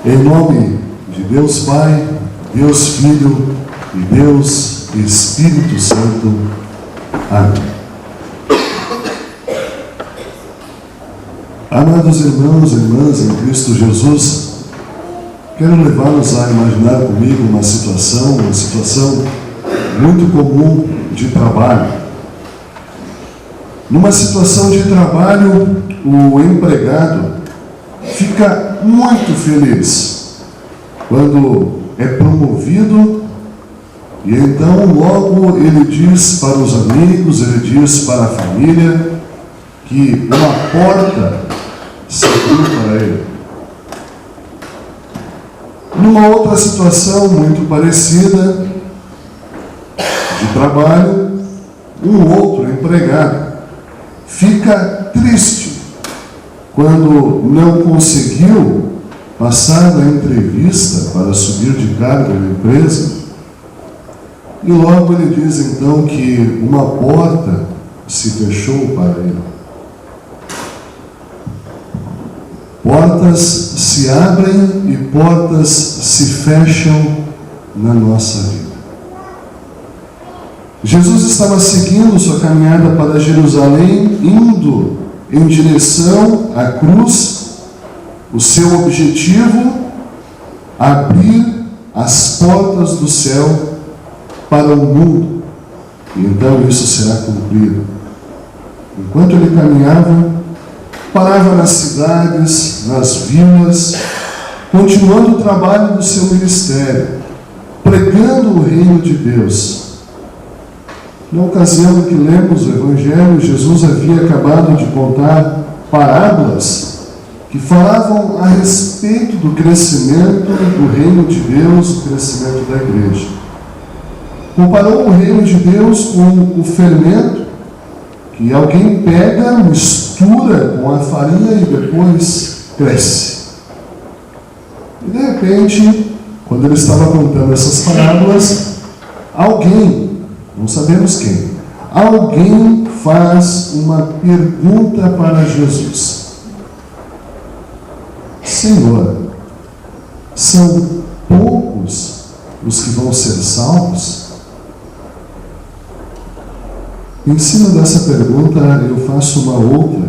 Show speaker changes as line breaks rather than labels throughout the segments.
Em nome de Deus Pai, Deus Filho e Deus Espírito Santo. Amém. Amados irmãos e irmãs em Cristo Jesus, quero levá-los a imaginar comigo uma situação muito comum de trabalho. Numa situação de trabalho, o empregado fica muito feliz quando é promovido e então logo ele diz para os amigos, ele diz para a família que uma porta se abriu para ele. Numa outra situação muito parecida de trabalho, um outro empregado fica triste quando não conseguiu passar na entrevista para subir de cargo na empresa, e logo ele diz então que uma porta se fechou para ele. Portas se abrem e portas se fecham na nossa vida. Jesus estava seguindo sua caminhada para Jerusalém, indo em direção à cruz. O seu objetivo, abrir as portas do céu para o mundo. E então isso será cumprido. Enquanto ele caminhava, parava nas cidades, nas vilas, continuando o trabalho do seu ministério, pregando o reino de Deus. Na ocasião em que lemos o Evangelho, Jesus havia acabado de contar parábolas que falavam a respeito do crescimento do reino de Deus, o crescimento da igreja. Comparou o reino de Deus com o fermento que alguém pega, mistura com a farinha e depois cresce. E de repente, quando ele estava contando essas parábolas, alguém, não sabemos quem, alguém faz uma pergunta para Jesus. Senhor, são poucos os que vão ser salvos? Em cima dessa pergunta, eu faço uma outra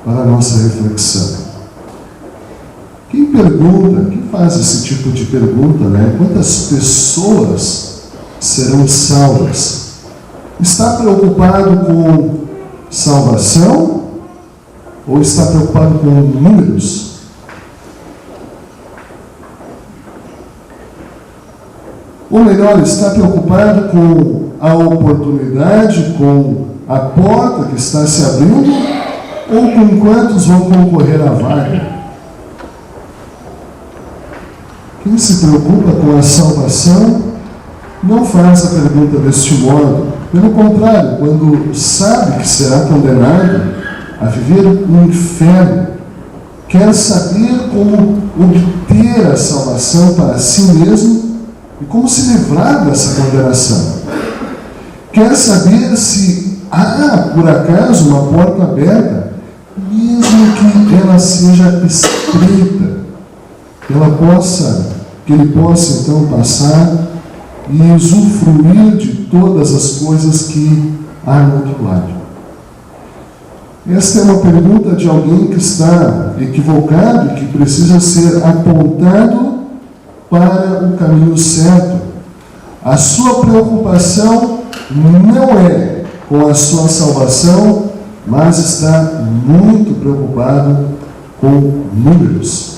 para a nossa reflexão. Quem pergunta, quem faz esse tipo de pergunta, né? Quantas pessoas serão salvas? Está preocupado com salvação ou está preocupado com números? Ou melhor, está preocupado com a oportunidade, com a porta que está se abrindo, ou com quantos vão concorrer à vaga? Quem se preocupa com a salvação não faz a pergunta deste modo. Pelo contrário, quando sabe que será condenado a viver no inferno, quer saber como obter a salvação para si mesmo e como se livrar dessa condenação. Quer saber se há, por acaso, uma porta aberta, mesmo que ela seja estreita, que ele possa então passar e usufruir de todas as coisas que há no outro lado. Esta é uma pergunta de alguém que está equivocado e que precisa ser apontado para o caminho certo. A sua preocupação não é com a sua salvação, mas está muito preocupado com números.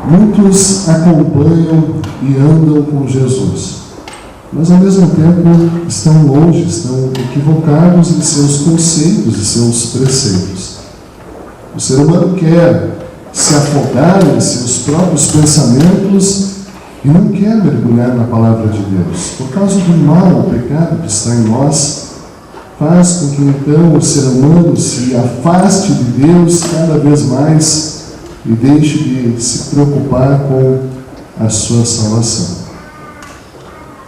Muitos acompanham e andam com Jesus, mas ao mesmo tempo estão longe, estão equivocados em seus conceitos e seus preceitos. O ser humano quer se afogar em seus próprios pensamentos e não quer mergulhar na palavra de Deus. Por causa do mal, o pecado que está em nós, faz com que então o ser humano se afaste de Deus cada vez mais e deixe de se preocupar com a sua salvação.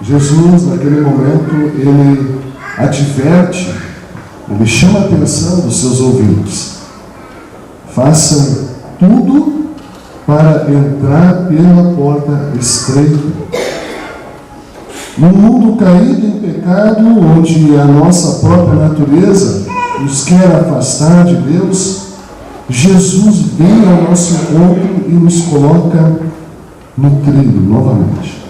Jesus, naquele momento, ele adverte, ele chama a atenção dos seus ouvintes. Façam tudo para entrar pela porta estreita. No mundo caído em pecado, onde a nossa própria natureza nos quer afastar de Deus, Jesus vem ao nosso encontro e nos coloca no trilho novamente.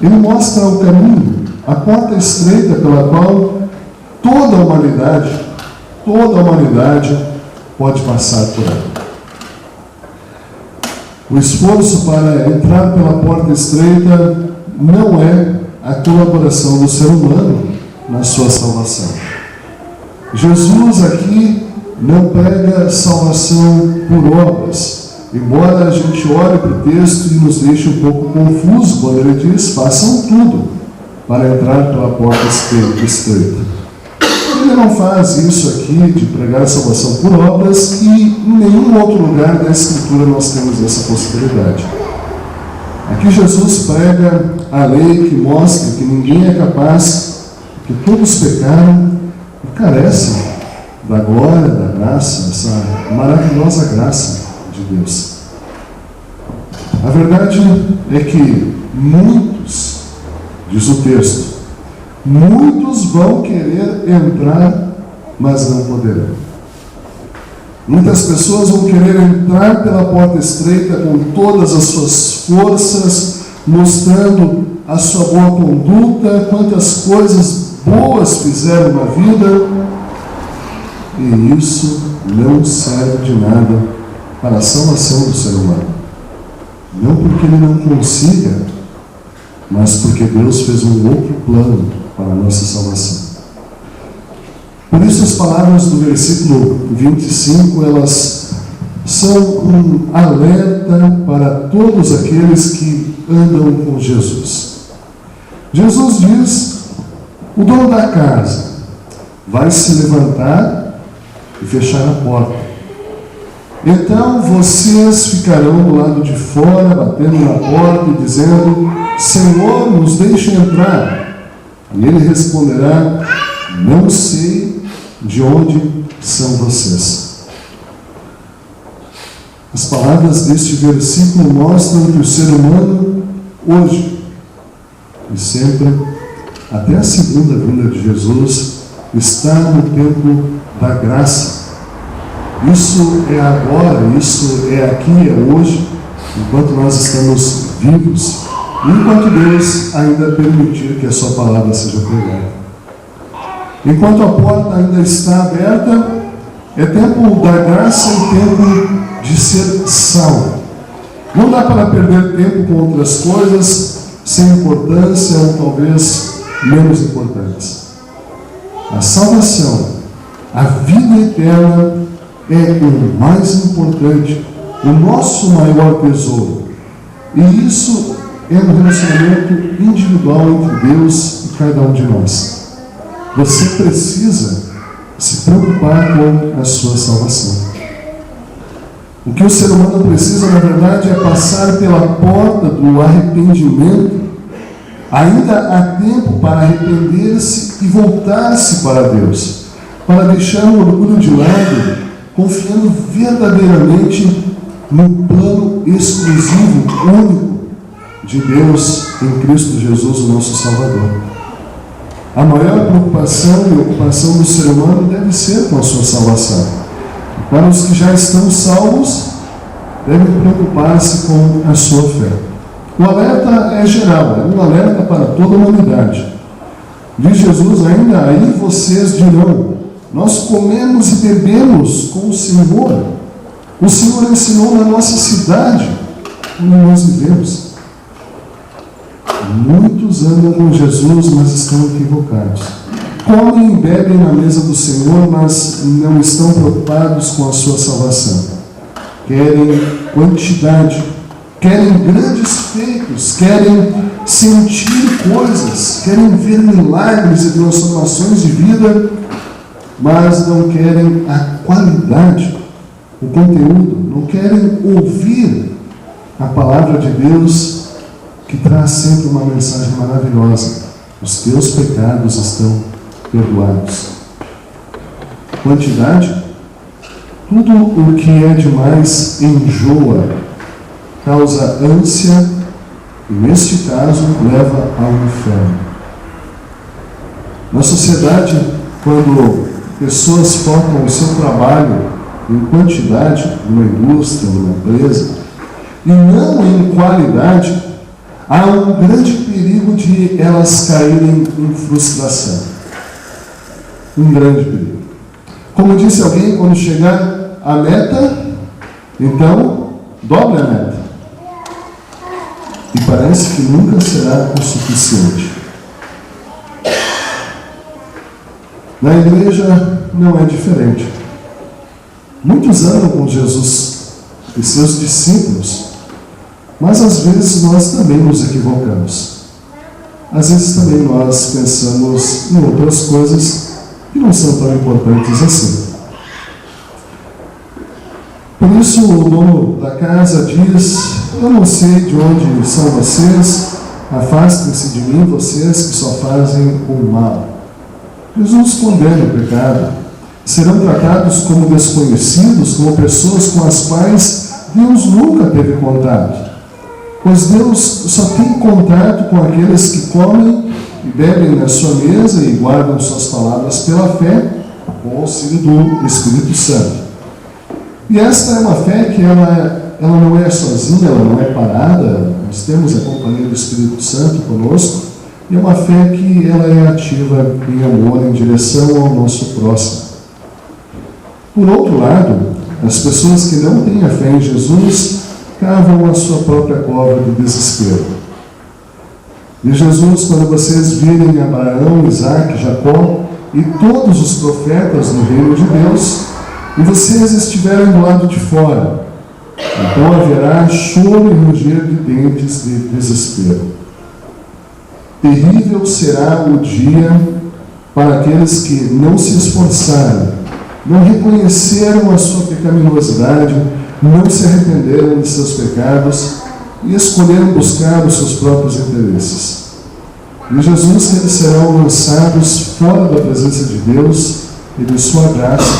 Ele mostra o caminho, a porta estreita pela qual toda a humanidade pode passar por ela. O esforço para entrar pela porta estreita não é a colaboração do ser humano na sua salvação. Jesus aqui não prega salvação por obras, embora a gente olhe para o texto e nos deixe um pouco confuso quando ele diz: façam tudo para entrar pela porta estreita. Ele não faz isso aqui de pregar salvação por obras, e em nenhum outro lugar da Escritura nós temos essa possibilidade. Aqui Jesus prega a lei que mostra que ninguém é capaz, que todos pecaram e carecem da glória, da graça, essa maravilhosa graça de Deus. A verdade é que muitos, diz o texto, muitos vão querer entrar, mas não poderão. Muitas pessoas vão querer entrar pela porta estreita com todas as suas forças, mostrando a sua boa conduta, quantas coisas boas fizeram na vida, e isso não serve de nada para a salvação do ser humano. Não porque ele não consiga, mas porque Deus fez um outro plano para a nossa salvação. Por isso as palavras do versículo 25, elas são um alerta para todos aqueles que andam com Jesus. Jesus diz: o dono da casa vai se levantar e fechar a porta. Então vocês ficarão do lado de fora, batendo na porta e dizendo: Senhor, nos deixe entrar. E ele responderá: não sei de onde são vocês. As palavras deste versículo mostram que o ser humano, hoje e sempre, até a segunda vinda de Jesus, está no tempo da graça. Isso é agora, isso é aqui, é hoje, enquanto nós estamos vivos, e enquanto Deus ainda permitir que a sua palavra seja pregada. Enquanto a porta ainda está aberta, é tempo da graça e tempo de ser salvo. Não dá para perder tempo com outras coisas sem importância ou talvez menos importantes. A salvação, a vida eterna é o mais importante, o nosso maior tesouro. E isso é um relacionamento individual entre Deus e cada um de nós. Você precisa se preocupar com a sua salvação. O que o ser humano precisa, na verdade, é passar pela porta do arrependimento. Ainda há tempo para arrepender-se e voltar-se para Deus, para deixar o orgulho de lado, confiando verdadeiramente no plano exclusivo, único de Deus em Cristo Jesus, o nosso Salvador. A maior preocupação e ocupação do ser humano deve ser com a sua salvação. Para os que já estão salvos, devem preocupar-se com a sua fé. O alerta é geral, é um alerta para toda a humanidade. Diz Jesus ainda: aí vocês dirão, nós comemos e bebemos com o Senhor. O Senhor ensinou na nossa cidade, onde nós vivemos. Muitos andam com Jesus, mas estão equivocados. Comem e bebem na mesa do Senhor, mas não estão preocupados com a sua salvação. Querem quantidade, querem grandes feitos, querem sentir coisas, querem ver milagres e transformações de vida, mas não querem a qualidade, o conteúdo, não querem ouvir a palavra de Deus, que traz sempre uma mensagem maravilhosa: os teus pecados estão perdoados. Quantidade? Tudo o que é demais enjoa, causa ânsia e, neste caso, leva ao inferno. Na sociedade, quando pessoas focam o seu trabalho em quantidade, numa indústria, numa empresa, e não em qualidade, há um grande perigo de elas caírem em frustração. Um grande perigo. Como disse alguém, quando chegar à meta, então, dobre a meta. E parece que nunca será o suficiente. Na igreja não é diferente. Muitos andam com Jesus e seus discípulos, mas às vezes nós também nos equivocamos. Às vezes também nós pensamos em outras coisas que não são tão importantes assim. Por isso o dono da casa diz: eu não sei de onde são vocês, afastem-se de mim, vocês que só fazem o mal. Jesus condena o pecado. Serão tratados como desconhecidos, como pessoas com as quais Deus nunca teve contato. Pois Deus só tem contato com aqueles que comem e bebem na sua mesa e guardam suas palavras pela fé, com o auxílio do Espírito Santo. E esta é uma fé que ela não é sozinha, ela não é parada. Nós temos a companhia do Espírito Santo conosco, e é uma fé que ela é ativa em amor, em direção ao nosso próximo. Por outro lado, as pessoas que não têm a fé em Jesus cavam a sua própria cova do desespero. E Jesus, quando vocês virem Abraão, Isaque, Jacó e todos os profetas no reino de Deus, e vocês estiverem do lado de fora, então haverá choro e ranger de dentes de desespero. Terrível será o dia para aqueles que não se esforçaram, não reconheceram a sua pecaminosidade, não se arrependeram de seus pecados e escolheram buscar os seus próprios interesses. E Jesus, eles serão lançados fora da presença de Deus e de sua graça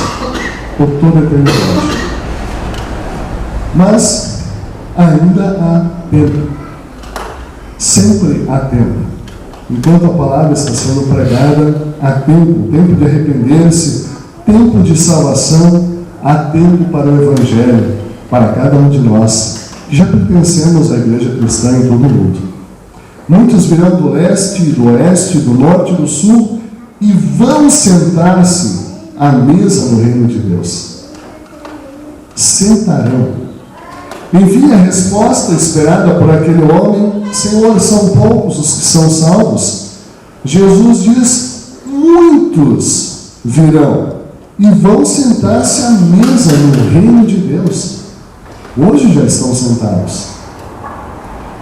por toda a eternidade. Mas ainda há tempo. Sempre há tempo. Enquanto a palavra está sendo pregada, há tempo. Tempo de arrepender-se, tempo de salvação, há tempo para o Evangelho, para cada um de nós, que já pertencemos à igreja cristã em todo o mundo. Muitos virão do leste, do oeste, do norte e do sul e vão sentar-se à mesa no reino de Deus. Sentarão. Enfim, a resposta esperada por aquele homem: Senhor, são poucos os que são salvos? Jesus diz: muitos virão e vão sentar-se à mesa no reino de Deus. Hoje já estão sentados.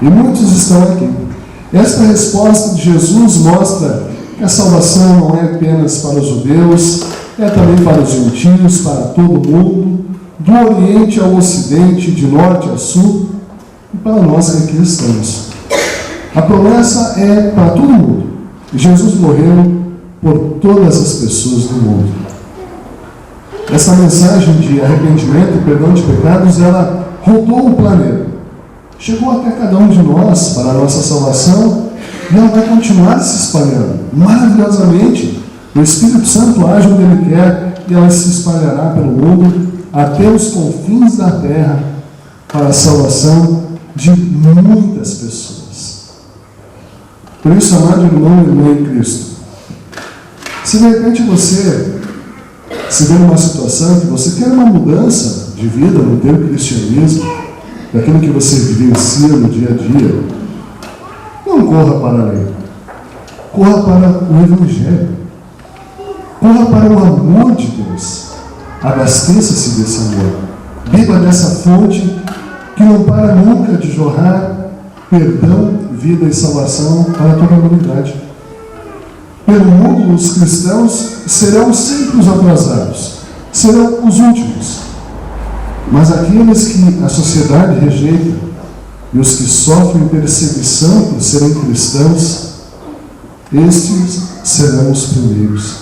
E muitos estão aqui. Esta resposta de Jesus mostra que a salvação não é apenas para os judeus, é também para os gentios, para todo mundo, do Oriente ao Ocidente, de Norte a Sul, e para nós que aqui estamos. A promessa é para todo mundo. Jesus morreu por todas as pessoas do mundo. Essa mensagem de arrependimento e perdão de pecados, ela rodou o planeta. Chegou até cada um de nós para a nossa salvação, e ela vai continuar se espalhando maravilhosamente. O Espírito Santo age onde Ele quer, e ela se espalhará pelo mundo até os confins da terra para a salvação de muitas pessoas. Por isso, amado irmão e irmã em Cristo, se de repente você se vê numa situação que você quer uma mudança de vida no teu cristianismo, daquilo que você vivencia no dia a dia, não corra para a lei, corra para o Evangelho, corra para o amor de Deus, abasteça-se desse amor, beba dessa fonte que não para nunca de jorrar perdão, vida e salvação para toda a humanidade. Pelo mundo, os cristãos serão sempre os atrasados, serão os últimos. Mas aqueles que a sociedade rejeita e os que sofrem perseguição por serem cristãos, estes serão os primeiros.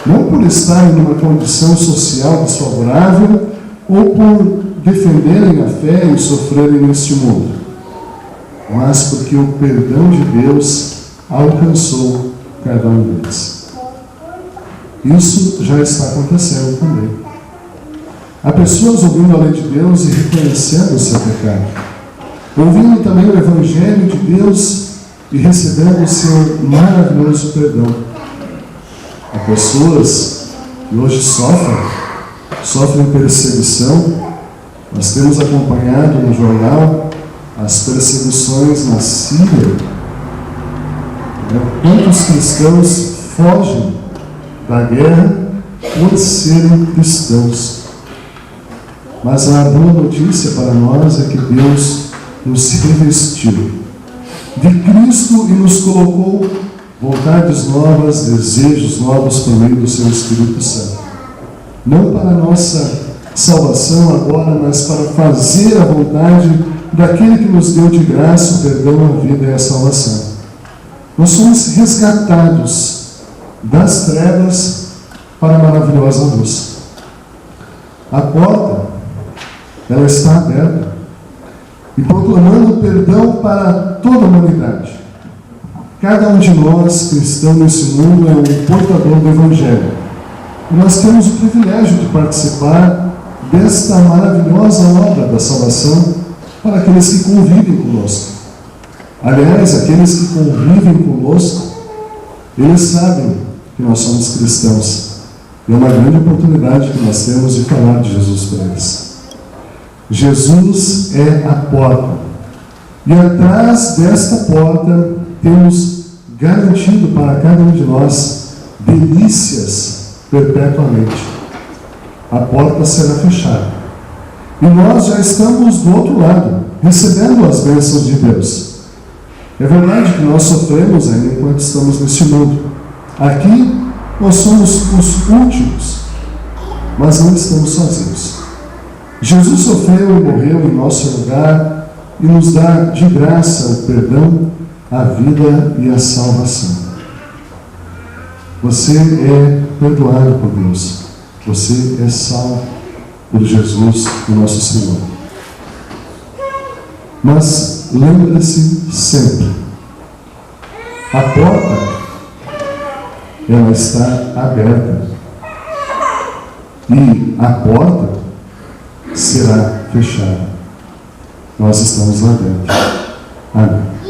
Não por estarem numa condição social desfavorável ou por defenderem a fé e sofrerem neste mundo, mas porque o perdão de Deus alcançou cada um deles. Isso já está acontecendo também. Há pessoas ouvindo a lei de Deus e reconhecendo o seu pecado, ouvindo também o Evangelho de Deus e recebendo o seu maravilhoso perdão. Há pessoas que hoje sofrem perseguição. Nós temos acompanhado no jornal as perseguições na Síria. Quantos cristãos fogem da guerra por serem cristãos? Mas a boa notícia para nós é que Deus nos revestiu de Cristo e nos colocou vontades novas, desejos novos por meio do seu Espírito Santo. Não para a nossa salvação agora, mas para fazer a vontade daquele que nos deu de graça o perdão, a vida e a salvação. Nós somos resgatados das trevas para a maravilhosa luz. A porta, ela está aberta e proclamando perdão para toda a humanidade. Cada um de nós, cristão nesse mundo, é um portador do Evangelho. E nós temos o privilégio de participar desta maravilhosa obra da salvação para aqueles que convivem conosco. Aliás, aqueles que convivem conosco, eles sabem que nós somos cristãos. E é uma grande oportunidade que nós temos de falar de Jesus para eles. Jesus é a porta. E atrás desta porta temos garantido para cada um de nós delícias perpetuamente. A porta será fechada. E nós já estamos do outro lado, recebendo as bênçãos de Deus. É verdade que nós sofremos ainda enquanto estamos neste mundo. Aqui nós somos os últimos, mas não estamos sozinhos. Jesus sofreu e morreu em nosso lugar e nos dá de graça o perdão, a vida e a salvação. Você é perdoado por Deus. Você é salvo por Jesus, o nosso Senhor. Mas lembre-se sempre, a porta, ela está aberta. E a porta será fechada. Nós estamos lá dentro. Amém.